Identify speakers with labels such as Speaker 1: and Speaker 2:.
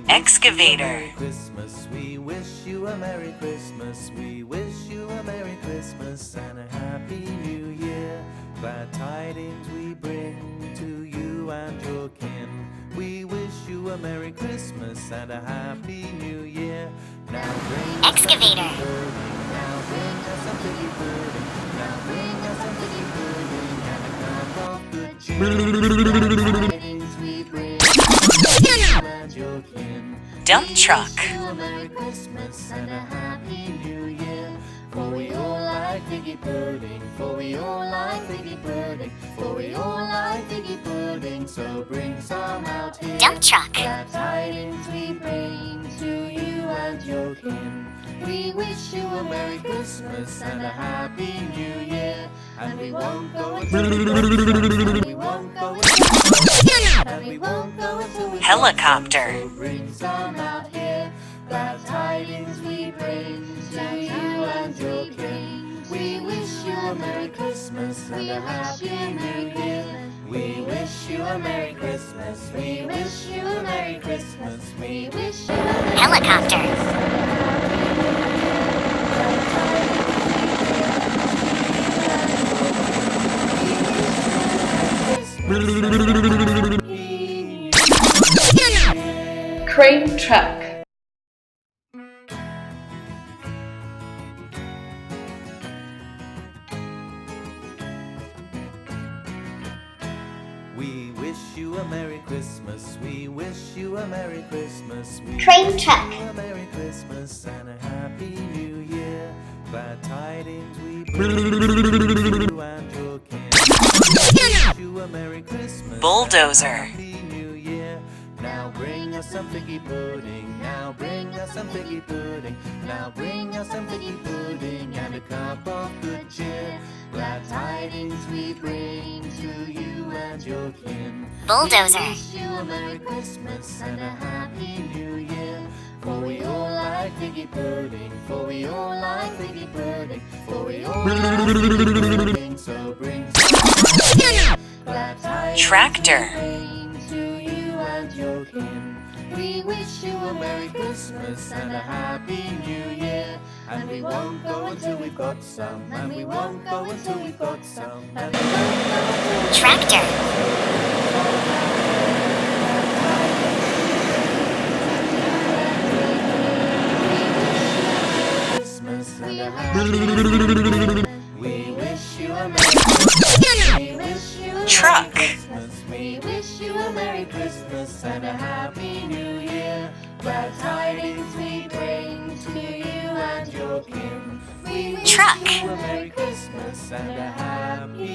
Speaker 1: Excavator.
Speaker 2: Christmas, we wish you a Merry Christmas. We wish you a Merry Christmas and a Happy New Year. Glad tidings we bring to you and your kin. We wish you a Merry Christmas and a Happy New Year. Now bring
Speaker 3: Excavator.
Speaker 2: Now bring us some piggy pudding. Now bring us some piggy pudding and a cup of good cheer. Glad tidings we bring to you and your kin.
Speaker 1: Dump truck.
Speaker 2: We wish you a Merry Christmas and a Happy New Year. For we all like figgy pudding. For we all like figgy pudding. For we all like figgy pudding. So bring some out here.
Speaker 3: Dump truck.
Speaker 2: Glad tidings we bring to you and your kin. We wish you a Merry Christmas and a Happy New Year. And we won't go until we got some. And we won't go until we got some. And we won't go until we got some.
Speaker 1: Helicopter.
Speaker 2: So bring some out here. Glad tidings we bring to you and your kin. We wish you a Merry Christmas and a Happy New Year. We wish you a Merry Christmas. We wish you a Merry Christmas. We wish you a Merry
Speaker 3: Helicopter.
Speaker 4: Crane truck.
Speaker 2: We wish you a Merry Christmas. We wish you a Merry Christmas. We
Speaker 3: Train
Speaker 2: wish
Speaker 3: truck.
Speaker 2: you a Merry Christmas and a Happy New Year. Glad tidings we bring to you and your kin. We wish you a Merry Christmas.
Speaker 1: Bulldozer.
Speaker 2: And a Happy New Year. Now bring us some figgy pudding. Now bring us some figgy pudding. Now bring us some figgy pudding and a cup of good cheer. Glad tidings we bring to you and your kin.
Speaker 3: Bulldozer.
Speaker 2: We wish you a Merry Christmas and a Happy New Year. For we all like figgy pudding. For we all like figgy pudding. For we all like figgy pudding. So bring some. Glad tidings
Speaker 1: Tractor.
Speaker 2: we bring to you and your kin. We wish you a Merry Christmas and a Happy New Year. And we won't go until we've got some. And we won't go until we've got some. And we won't go until we've
Speaker 3: Tractor.
Speaker 2: Christmas and a Happy New Year. We wish you a Merry Christmas. We wish you a
Speaker 1: Truck.
Speaker 2: Merry Christmas. We wish you a Merry Christmas and a Happy New Year. Glad tidings we bring to you and your kin. We wish
Speaker 1: Truck.
Speaker 2: you a Merry Christmas and a Happy